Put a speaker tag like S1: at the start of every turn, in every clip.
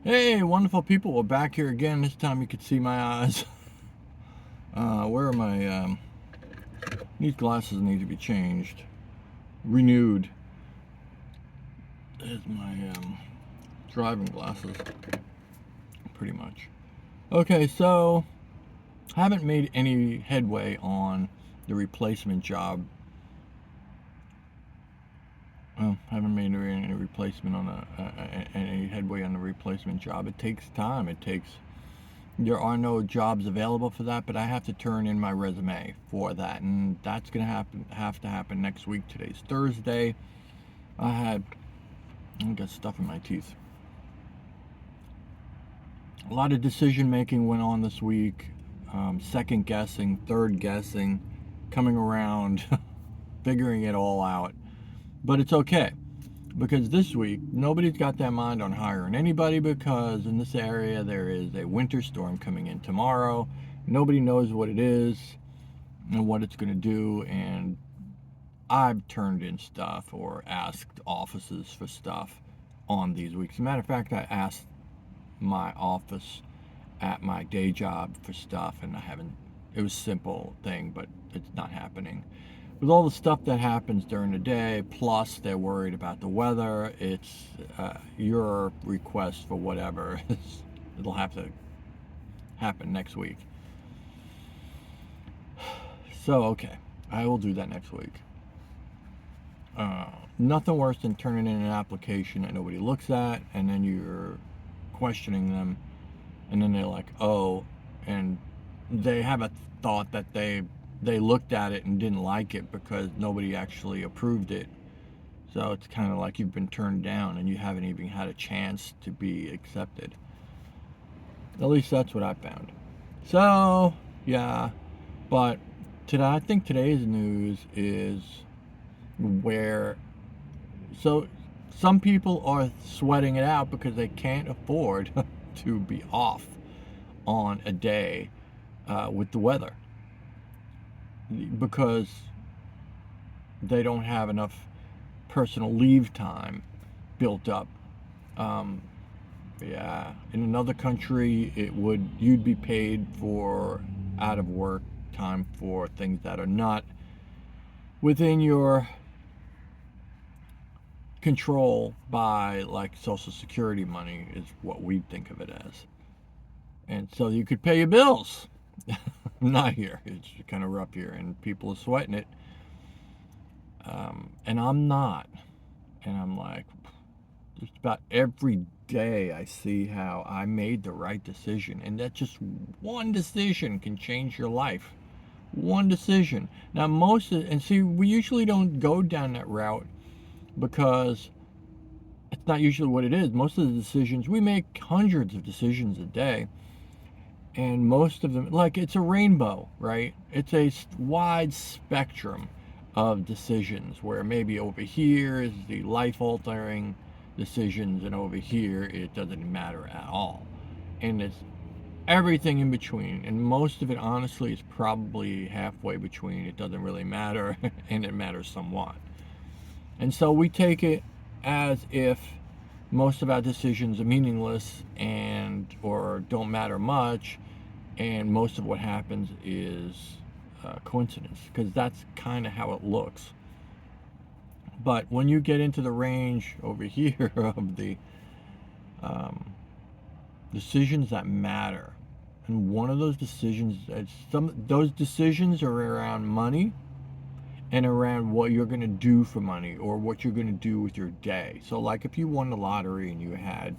S1: Hey, wonderful people. We're back here again. This time you can see my eyes. Where are my, these glasses need to be changed. Renewed. There's my, driving glasses. Pretty much. Okay, so, haven't made any headway on the replacement job. Well, haven't made any replacement on any headway on the replacement job. It takes time. There are no jobs available for that, but I have to turn in my resume for that, and that's gonna have to happen next week. Today's Thursday. I got stuff in my teeth. A lot of decision making went on this week. Second guessing, third guessing, coming around, figuring it all out. But it's okay, because this week nobody's got their mind on hiring anybody, because in this area there is a winter storm coming in tomorrow. Nobody knows what it is and what it's going to do, and I've turned in stuff or asked offices for stuff on these weeks. As a matter of fact, I asked my office at my day job for stuff, and I haven't. It was a simple thing, but it's not happening. With all the stuff that happens during the day, plus they're worried about the weather, it's your request for whatever. It'll have to happen next week. So, okay, I will do that next week. Nothing worse than turning in an application that nobody looks at, and then you're questioning them, and then they're like, oh, and they have a thought that they looked at it and didn't like it because nobody actually approved it. So it's kind of like you've been turned down and you haven't even had a chance to be accepted. At least that's what I found. So, yeah, but I think today's news is where, so some people are sweating it out because they can't afford to be off on a day with the weather, because they don't have enough personal leave time built up. Yeah, in another country, you'd be paid for out of work time for things that are not within your control by, like, Social Security money is what we think of it as. And so you could pay your bills. Not here. It's kind of rough here, and people are sweating it. And I'm not. And I'm like, just about every day I see how I made the right decision, and that just one decision can change your life. One decision. Now, and see, we usually don't go down that route because it's not usually what it is. Most of the decisions, we make hundreds of decisions a day, and most of them, like, it's a rainbow, right? It's a wide spectrum of decisions, where maybe over here is the life-altering decisions, and over here it doesn't matter at all. And it's everything in between, and most of it, honestly, is probably halfway between. It doesn't really matter, and it matters somewhat. And so we take it as if most of our decisions are meaningless or don't matter much, and most of what happens is coincidence, because that's kind of how it looks. But when you get into the range over here of the decisions that matter, and one of those decisions, those decisions are around money and around what you're going to do for money, or what you're going to do with your day. So, like, if you won the lottery and you had,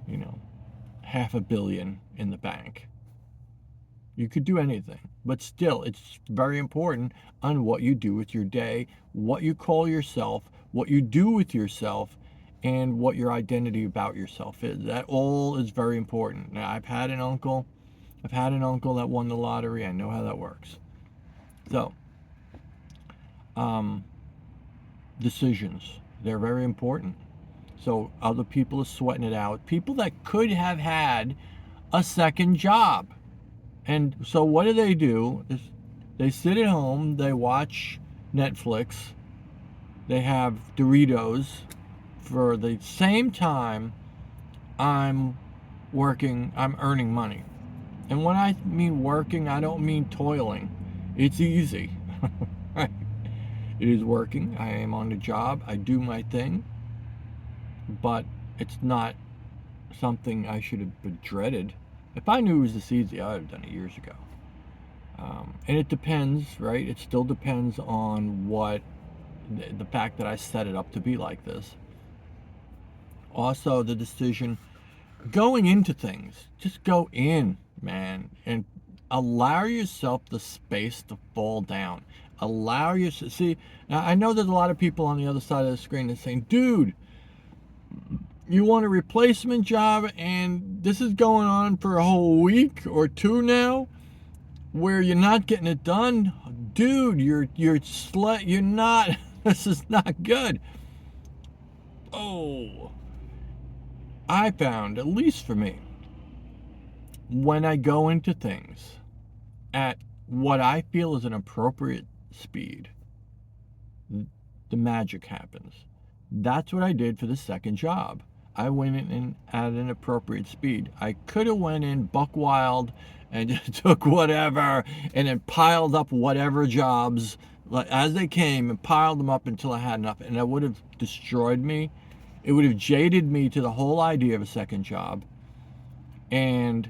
S1: $500 million in the bank, you could do anything. But still, it's very important on what you do with your day, what you call yourself, what you do with yourself, and what your identity about yourself is. That all is very important. Now, I've had an uncle that won the lottery. I know how that works. So, decisions, they're very important. So other people are sweating it out. People that could have had a second job. And so what do? They sit at home, they watch Netflix, they have Doritos for the same time I'm working, I'm earning money. And when I mean working, I don't mean toiling. It's easy. Right? It is working. I am on the job. I do my thing. But it's not something I should have dreaded. If I knew it was this easy, I would have done it years ago. And it depends, right? It still depends on what the fact that I set it up to be like this. Also, the decision going into things, just go in, man, and allow yourself the space to fall down. Allow yourself. See, now I know there's a lot of people on the other side of the screen that's saying, dude, you want a replacement job and this is going on for a whole week or two now where you're not getting it done. Dude, you're not this is not good. Oh, I found, at least for me, when I go into things at what I feel is an appropriate speed, the magic happens. That's what I did for the second job. I went in at an appropriate speed. I could have went in buck wild and just took whatever and then piled up whatever jobs as they came and piled them up until I had enough, and that would have destroyed me. It would have jaded me to the whole idea of a second job, and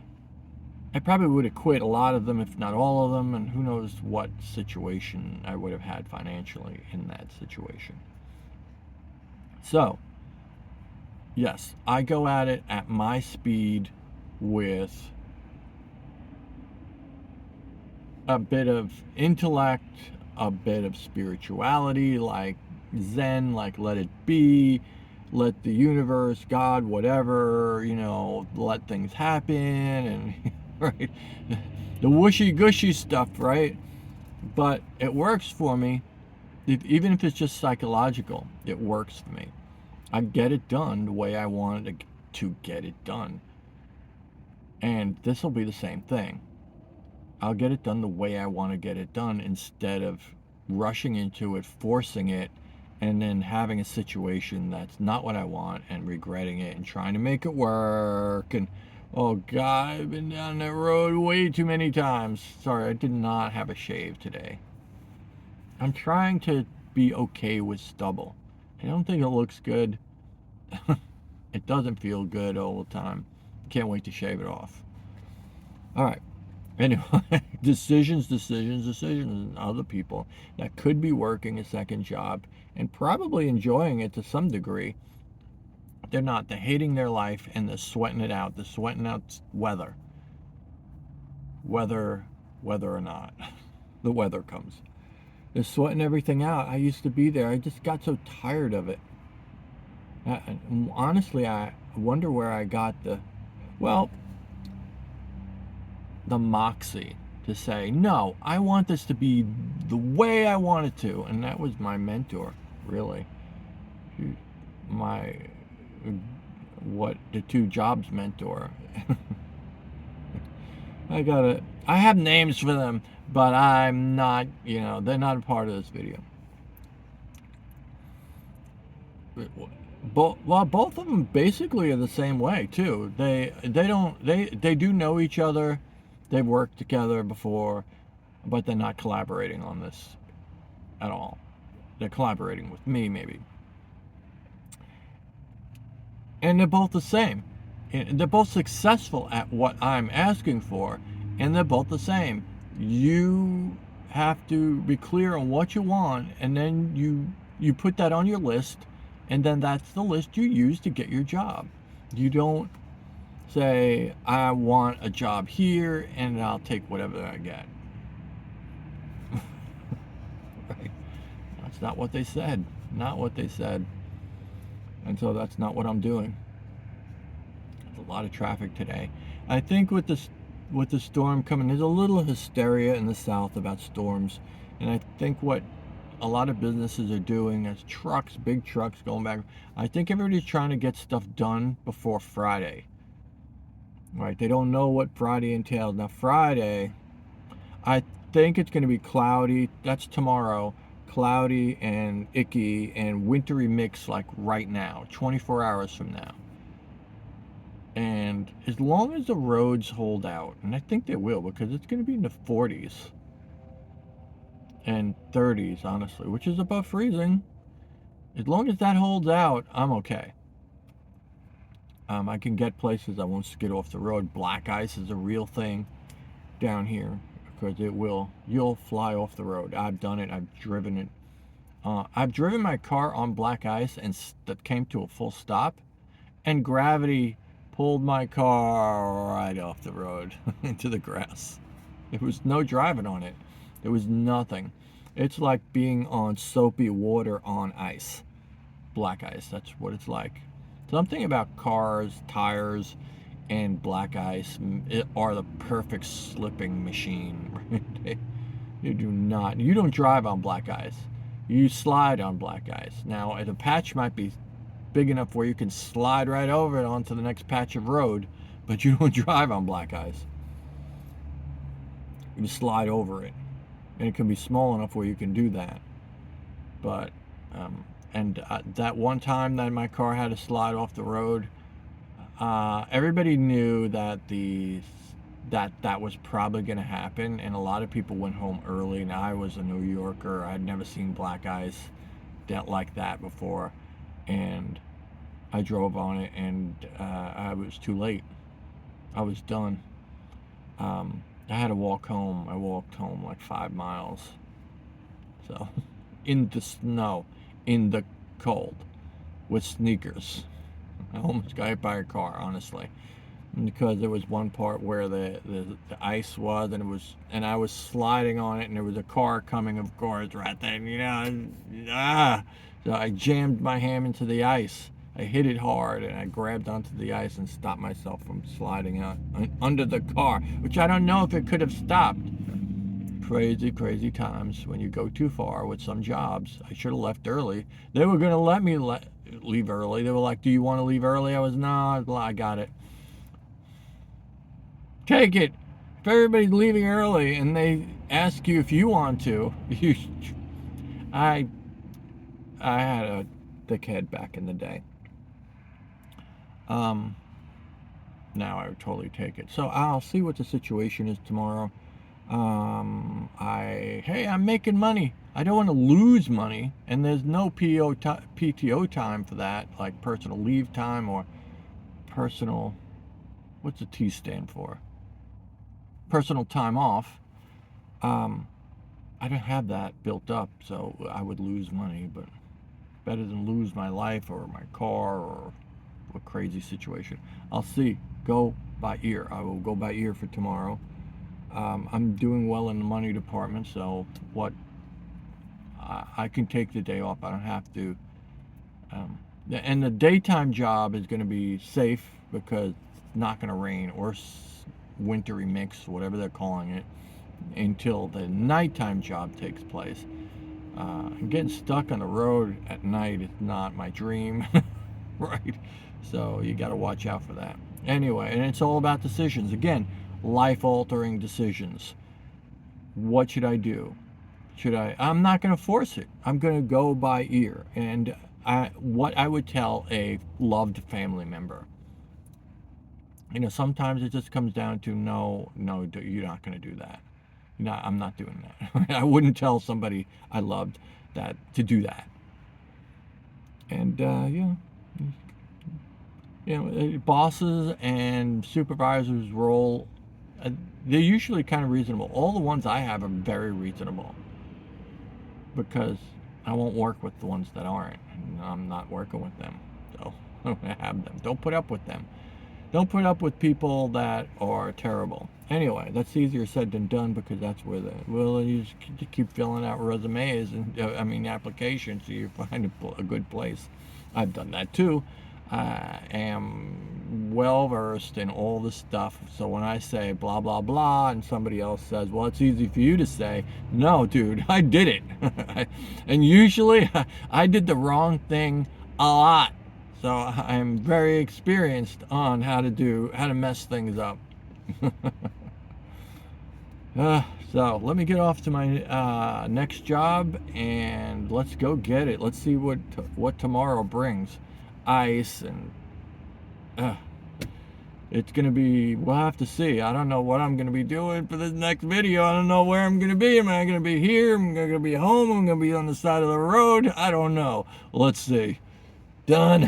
S1: I probably would have quit a lot of them, if not all of them, and who knows what situation I would have had financially in that situation. So, yes, I go at it at my speed with a bit of intellect, a bit of spirituality, like Zen, like let it be, let the universe, God, whatever, let things happen, and right, the whooshy gushy stuff, right? But it works for me. Even if it's just psychological, it works for me. I get it done the way I wanted to get it done. And this will be the same thing. I'll get it done the way I want to get it done instead of rushing into it, forcing it, and then having a situation that's not what I want and regretting it and trying to make it work. And oh God, I've been down that road way too many times. Sorry, I did not have a shave today. I'm trying to be okay with stubble. I don't think it looks good. It doesn't feel good all the time. Can't wait to shave it off. All right. Anyway, decisions. Other people that could be working a second job and probably enjoying it to some degree. They're not. They're hating their life and they're sweating it out. They're sweating out whether or not the weather comes. They're sweating everything out. I used to be there. I just got so tired of it. Honestly, I wonder where I got well, the moxie to say, no, I want this to be the way I want it to. And that was my mentor, really. The two jobs mentor. I have names for them, but I'm not, they're not a part of this video. Both of them basically are the same way too. They do know each other. They've worked together before, but they're not collaborating on this at all. They're collaborating with me maybe. And they're both the same. They're both successful at what I'm asking for, and they're both the same. You have to be clear on what you want, and then you put that on your list, and then that's the list you use to get your job. You don't say, I want a job here, and I'll take whatever I get. Right? That's not what they said. Not what they said. And so that's not what I'm doing. There's a lot of traffic today. I think with the storm coming, there's a little hysteria in the South about storms. And I think what a lot of businesses are doing is big trucks going back. I think everybody's trying to get stuff done before Friday. Right? They don't know what Friday entails. Now Friday, I think it's going to be cloudy. That's tomorrow. Cloudy and icky and wintry mix like right now, 24 hours from now. And as long as the roads hold out, and I think they will, because it's going to be in the 40s and 30s, honestly, which is above freezing. As long as that holds out, I'm okay. I can get places I won't skid off the road. Black ice is a real thing down here because you'll fly off the road. I've done it. I've driven it. I've driven my car on black ice and that came to a full stop, and gravity pulled my car right off the road into the grass. There was no driving on it. There was nothing. It's like being on soapy water on ice. Black ice, that's what it's like. Something about cars, tires, and black ice are the perfect slipping machine. You don't drive on black ice. You slide on black ice. Now, the patch might be big enough where you can slide right over it onto the next patch of road, but you don't drive on black ice. You slide over it, and it can be small enough where you can do that. But that one time that my car had to slide off the road, everybody knew that that was probably going to happen, and a lot of people went home early. And I was a New Yorker. I'd never seen black ice like that before, and I drove on it, and I was too late. I was done. I had to walk home. I walked home like 5 miles. So, in the snow, in the cold, with sneakers. I almost got hit by a car, honestly, because there was one part where the ice was, and I was sliding on it, and there was a car coming, of course, right there. So I jammed my hand into the ice. I hit it hard, and I grabbed onto the ice and stopped myself from sliding out under the car, which I don't know if it could have stopped. Crazy, crazy times when you go too far with some jobs. I should have left early. They were going to let me leave early. They were like, do you want to leave early? I was, no, I got it. Take it. If everybody's leaving early and they ask you if you want to, I had a thick head back in the day. Now I would totally take it. So I'll see what the situation is tomorrow. I'm making money. I don't want to lose money, and there's no PTO time for that, like personal leave time or personal, what's the T stand for? Personal time off. I don't have that built up, so I would lose money, but better than lose my life or my car or a crazy situation. I'll see. Go by ear. I will go by ear for tomorrow. I'm doing well in the money department, so I can take the day off. I don't have to. And the daytime job is going to be safe because it's not going to rain or wintry mix, whatever they're calling it, until the nighttime job takes place. Getting stuck on the road at night is not my dream, right? So you got to watch out for that. Anyway, and it's all about decisions. Again, life-altering decisions. What should I do? I'm not going to force it. I'm going to go by ear. And what I would tell a loved family member. Sometimes it just comes down to, no, you're not going to do that. No, I'm not doing that. I wouldn't tell somebody I loved that to do that. And, bosses and supervisors' role, they're usually kind of reasonable. All the ones I have are very reasonable because I won't work with the ones that aren't. And I'm not working with them. So I don't have them. Don't put up with them. Don't put up with people that are terrible. Anyway, that's easier said than done because that's where you just keep filling out resumes and applications so you find a good place. I've done that too. I am well versed in all this stuff. So when I say blah, blah, blah, and somebody else says, well, it's easy for you to say, no, dude, I did it. And usually I did the wrong thing a lot. So I'm very experienced on how to mess things up. So let me get off to my next job and let's go get it. Let's see what tomorrow brings. Ice and It's going to be, we'll have to see. I don't know what I'm going to be doing for this next video. I don't know where I'm going to be. Am I going to be here? Am I going to be home? I'm going to be on the side of the road? I don't know. Let's see. Done.